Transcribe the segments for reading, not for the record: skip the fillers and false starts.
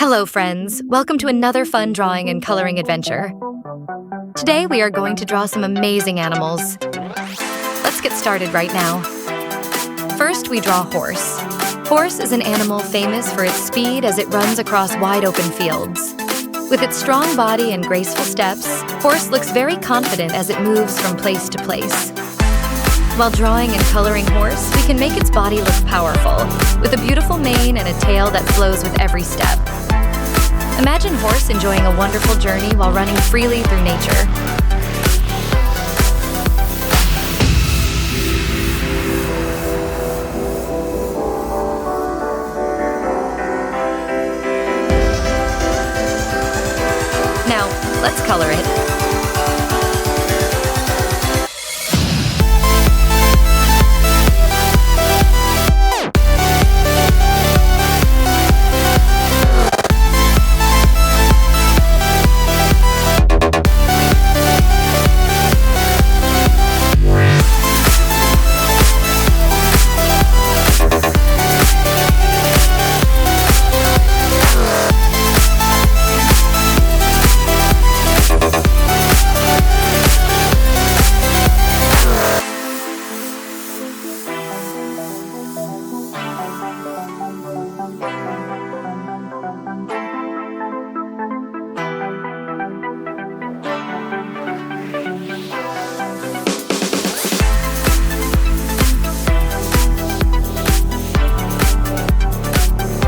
Hello, friends. Welcome to another fun drawing and coloring adventure. Today, we are going to draw some amazing animals. Let's get started right now. First, we draw horse. Horse is an animal famous for its speed as it runs across wide open fields. With its strong body and graceful steps, horse looks very confident as it moves from place to place. While drawing and coloring horse, we can make its body look powerful, with a beautiful mane and a tail that flows with every step. Imagine horse enjoying a wonderful journey while running freely through nature. Now, let's color it.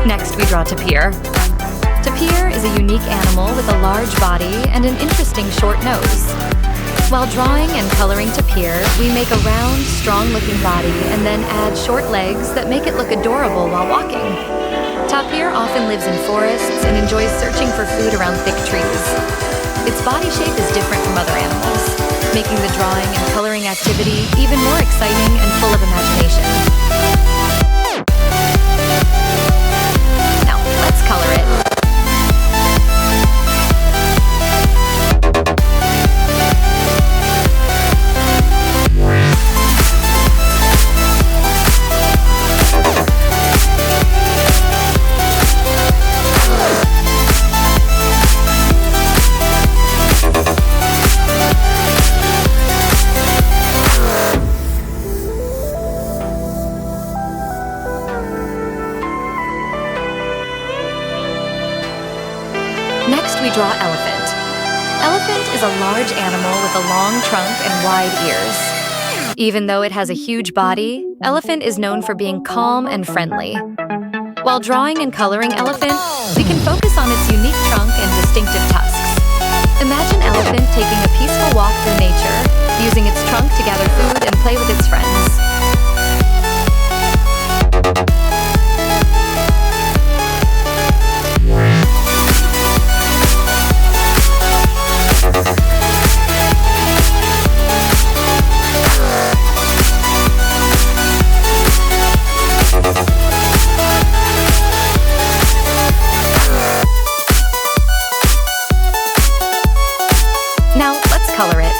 Next, we draw Tapir. Tapir is a unique animal with a large body and an interesting short nose. While drawing and coloring Tapir, we make a round, strong-looking body and then add short legs that make it look adorable while walking. Tapir often lives in forests and enjoys searching for food around thick trees. Its body shape is different from other animals, making the drawing and coloring activity even more exciting and full of imagination. Let's color it. Next, we draw elephant. Elephant is a large animal with a long trunk and wide ears. Even though it has a huge body, elephant is known for being calm and friendly. While drawing and coloring elephant, we can focus on its unique trunk and distinctive tusks. Imagine elephant taking a peaceful walk through nature, using its trunk to gather food and play with its friends. Now, let's color it.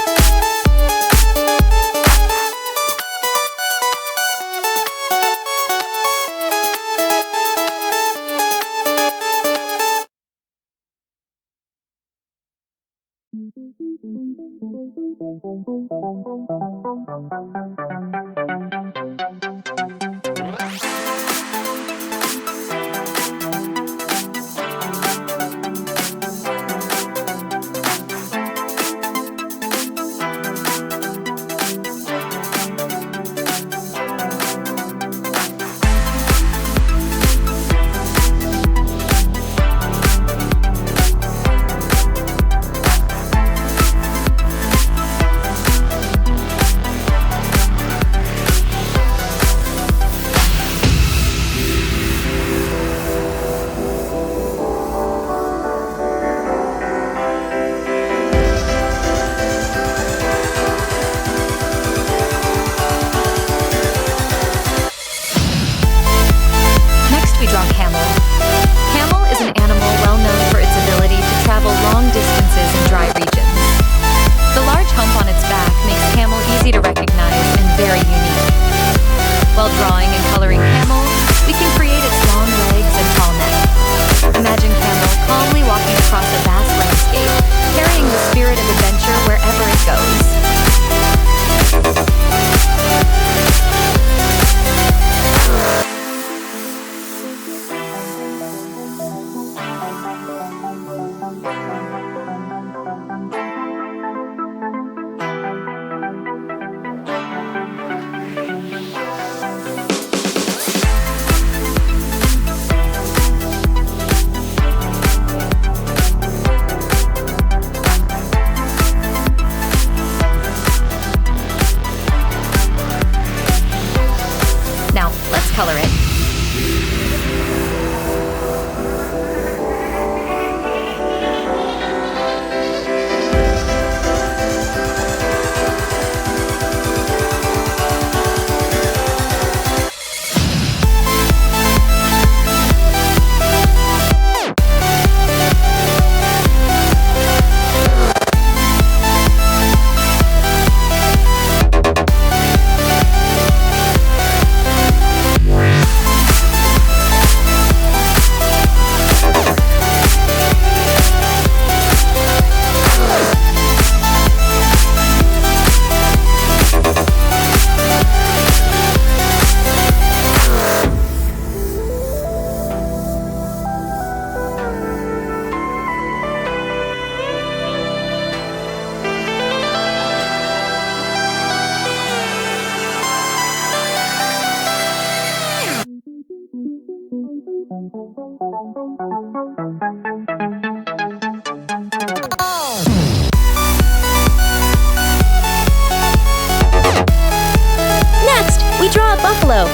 buffalo.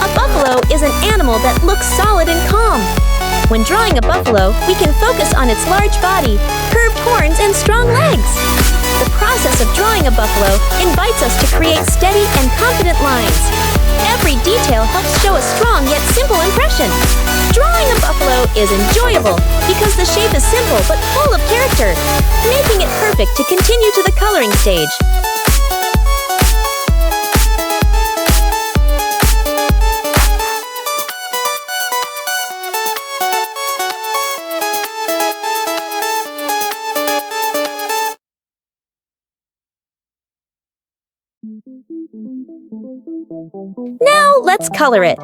A buffalo is an animal that looks solid and calm. When drawing a buffalo, we can focus on its large body, curved horns, and strong legs. The process of drawing a buffalo invites us to create steady and confident lines. Every detail helps show a strong yet simple impression. Drawing a buffalo is enjoyable because the shape is simple but full of character, making it perfect to continue to the coloring stage. Now let's color it.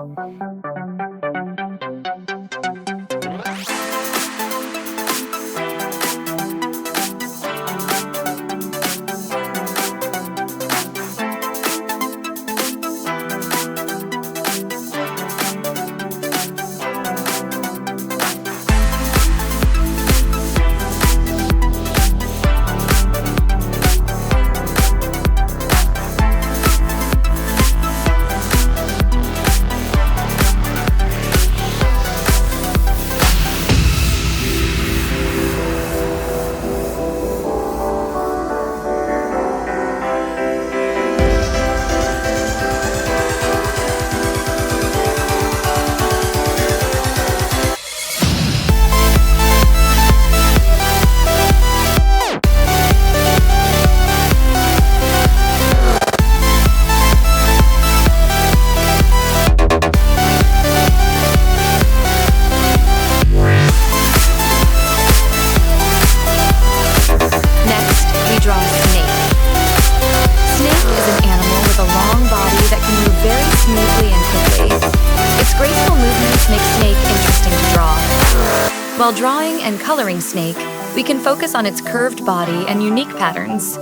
While drawing and coloring Snake, we can focus on its curved body and unique patterns.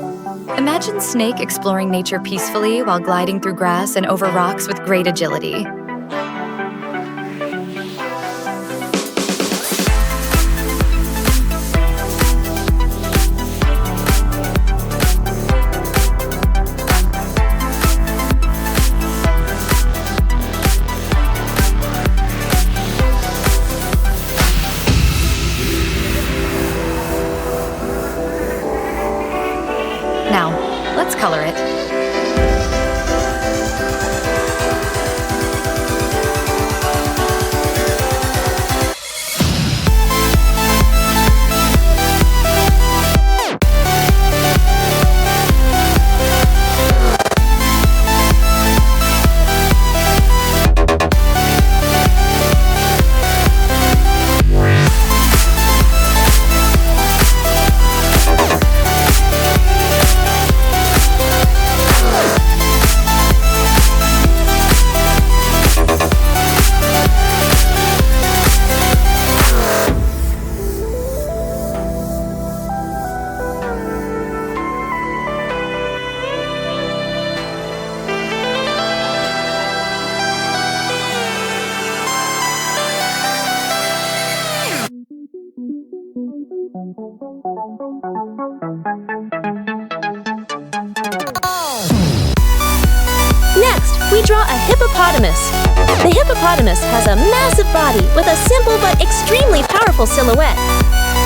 Imagine Snake exploring nature peacefully while gliding through grass and over rocks with great agility. Now, let's color it. Next, we draw a hippopotamus. The hippopotamus has a massive body with a simple but extremely powerful silhouette.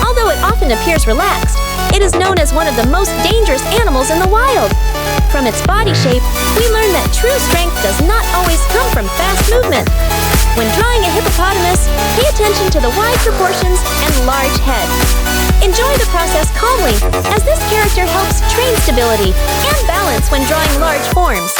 Although it often appears relaxed, it is known as one of the most dangerous animals in the wild. From its body shape, we learn that true strength does not always come from fast movement. When drawing a hippopotamus, pay attention to the wide proportions and large head. Enjoy the process calmly, as this character helps train stability and balance when drawing large forms.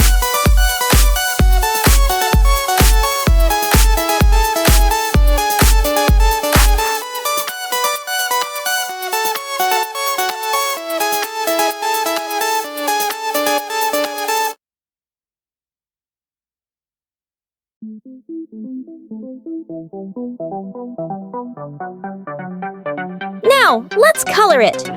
Now, let's color it.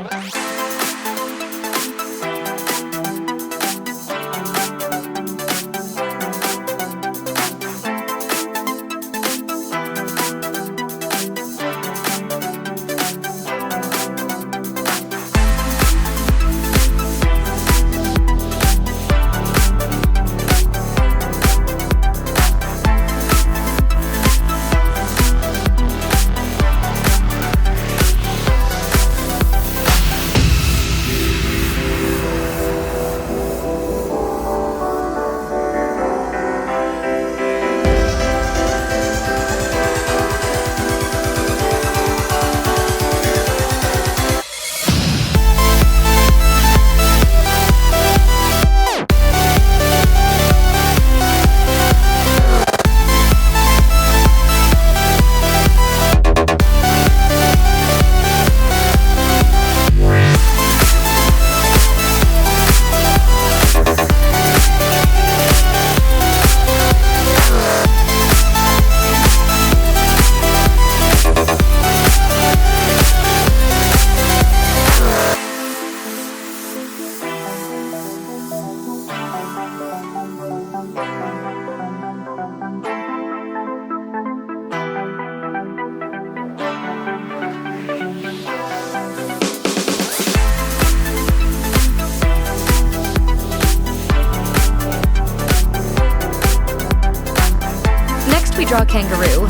draw Kangaroo.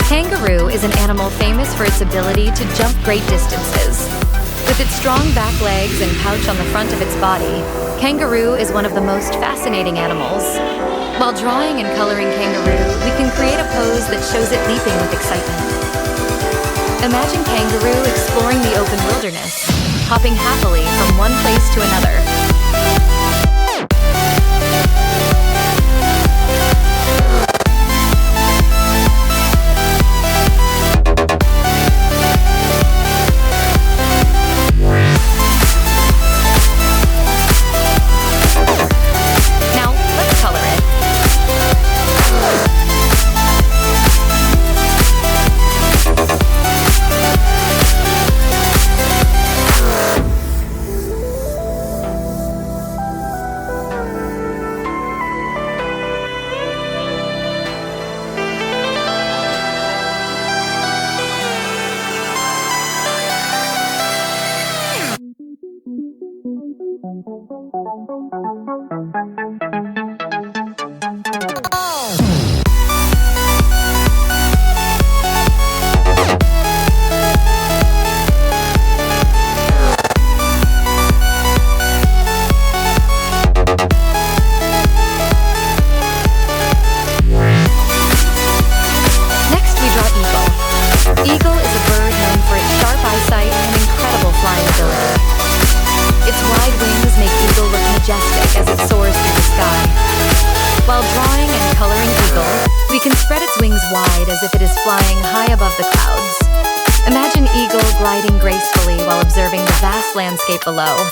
Kangaroo is an animal famous for its ability to jump great distances. With its strong back legs and pouch on the front of its body, Kangaroo is one of the most fascinating animals. While drawing and coloring Kangaroo, we can create a pose that shows it leaping with excitement. Imagine Kangaroo exploring the open wilderness, hopping happily from one place to another. We can spread its wings wide as if it is flying high above the clouds. Imagine eagle gliding gracefully while observing the vast landscape below.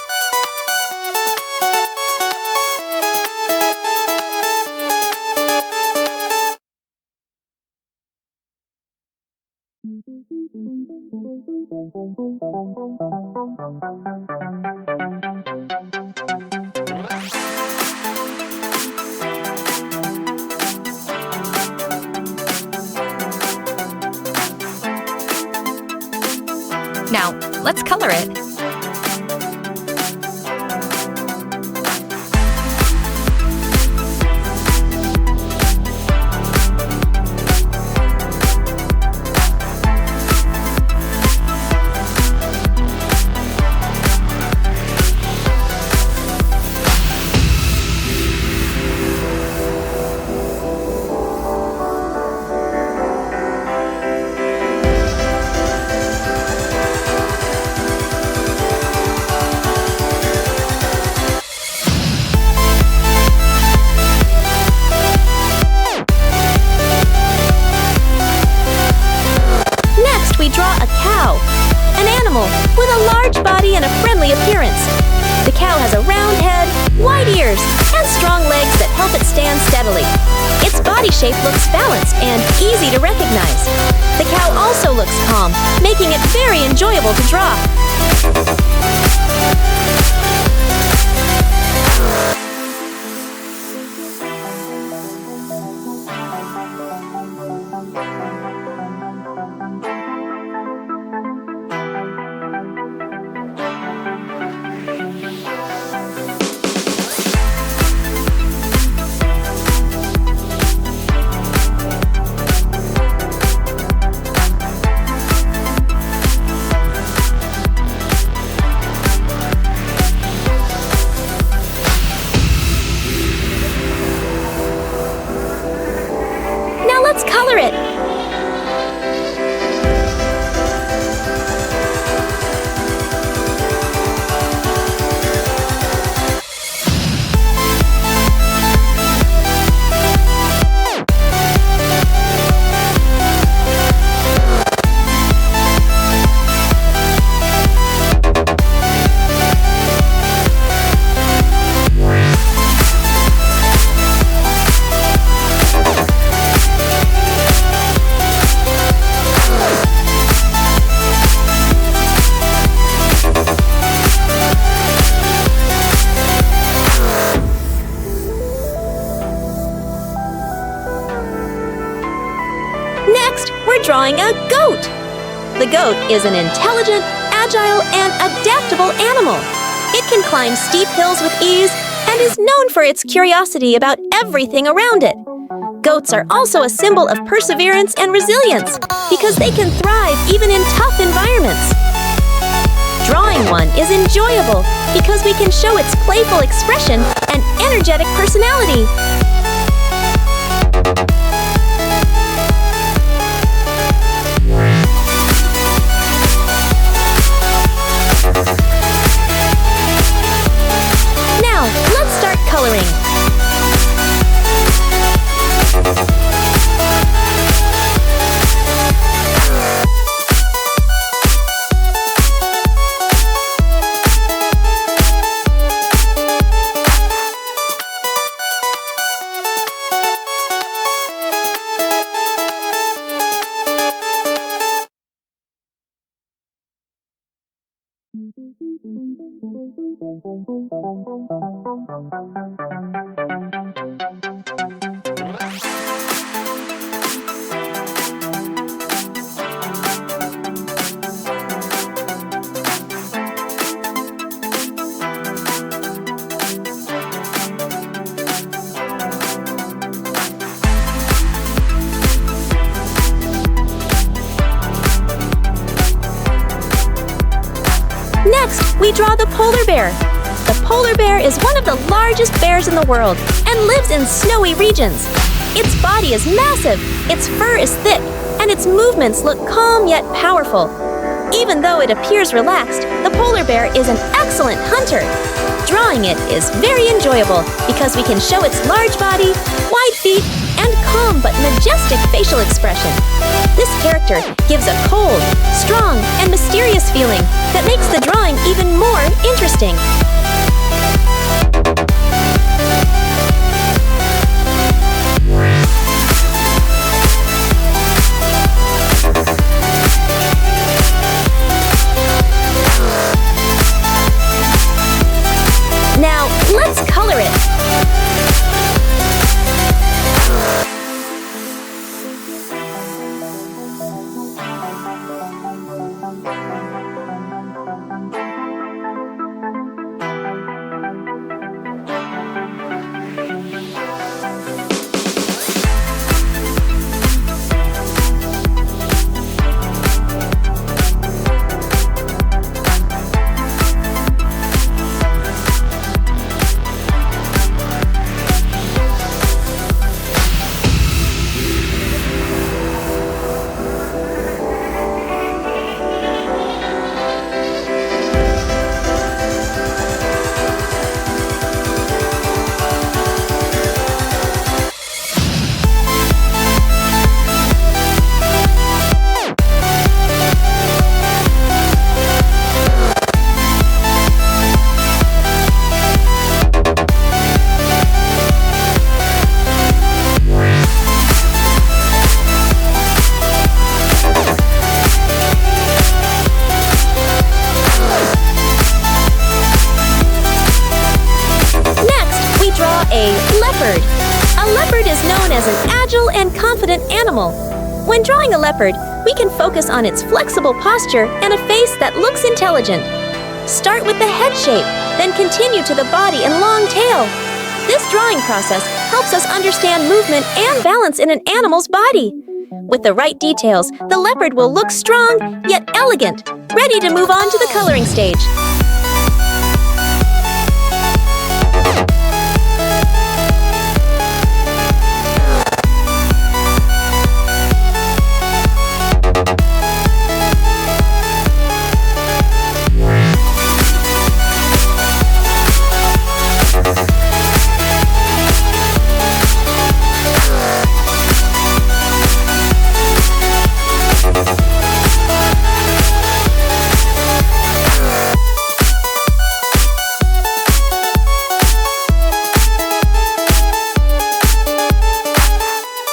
Now, let's color it. With a large body and a friendly appearance. The cow has a round head, wide ears, and strong legs that help it stand steadily. Its body shape looks balanced and easy to recognize. The cow also looks calm, making it very enjoyable to draw. Let's color it! Next, we're drawing a goat. The goat is an intelligent, agile, and adaptable animal. It can climb steep hills with ease and is known for its curiosity about everything around it. Goats are also a symbol of perseverance and resilience because they can thrive even in tough environments. Drawing one is enjoyable because we can show its playful expression and energetic personality. Now, let's start coloring. Next, we draw the polar bear. The polar bear is one of the largest bears in the world and lives in snowy regions. Its body is massive, its fur is thick, and its movements look calm yet powerful. Even though it appears relaxed, the polar bear is an excellent hunter. Drawing it is very enjoyable because we can show its large body, wide feet, and calm but majestic facial expression. This character gives a cold, strong, and mysterious feeling that makes the drawing even more interesting. Now, let's color it. A leopard is known as an agile and confident animal. When drawing a leopard, we can focus on its flexible posture and a face that looks intelligent. Start with the head shape, then continue to the body and long tail. This drawing process helps us understand movement and balance in an animal's body. With the right details, the leopard will look strong yet elegant, ready to move on to the coloring stage.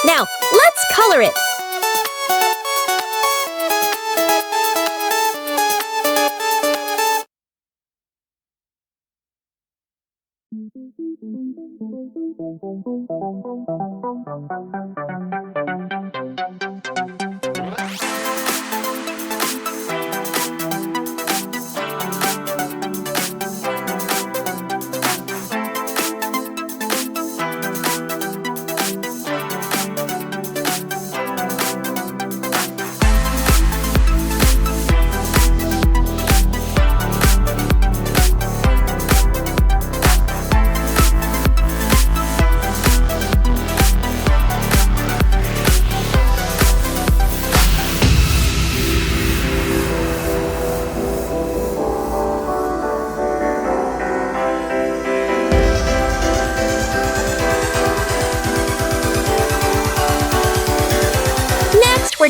Now, let's color it!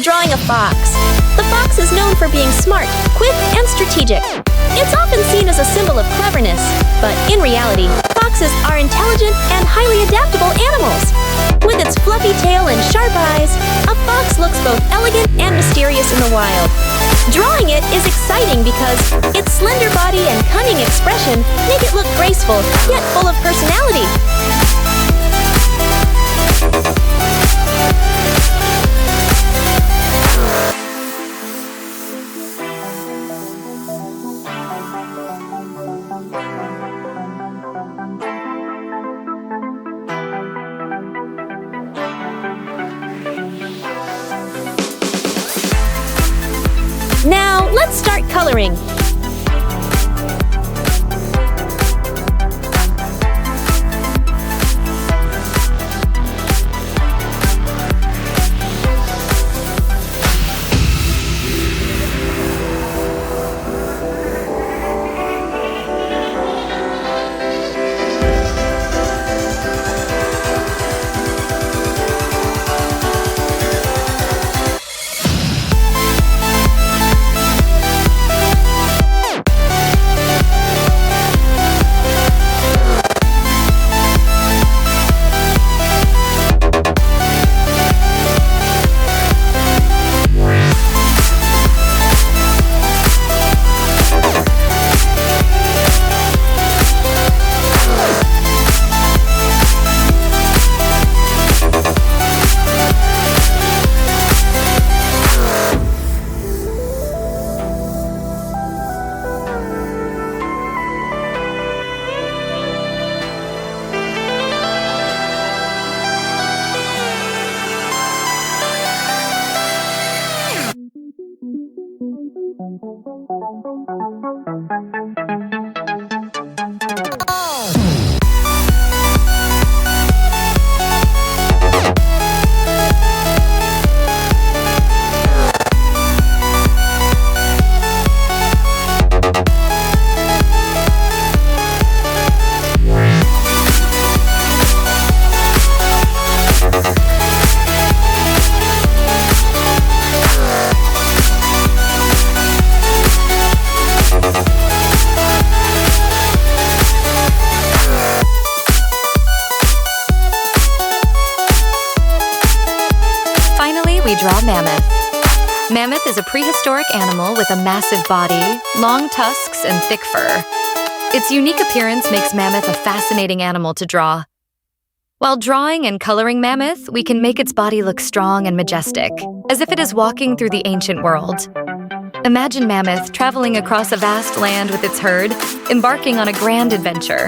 drawing a fox. The fox is known for being smart, quick, and strategic. It's often seen as a symbol of cleverness, but in reality, foxes are intelligent and highly adaptable animals. With its fluffy tail and sharp eyes, a fox looks both elegant and mysterious in the wild. Drawing it is exciting because its slender body and cunning expression make it look graceful, yet full of personality. Now, let's start coloring. We draw Mammoth. Mammoth is a prehistoric animal with a massive body, long tusks, and thick fur. Its unique appearance makes Mammoth a fascinating animal to draw. While drawing and coloring Mammoth, we can make its body look strong and majestic, as if it is walking through the ancient world. Imagine Mammoth traveling across a vast land with its herd, embarking on a grand adventure.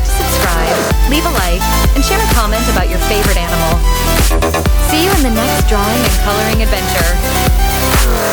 forget to subscribe, leave a like, and share a comment about your favorite animal. See you in the next drawing and coloring adventure.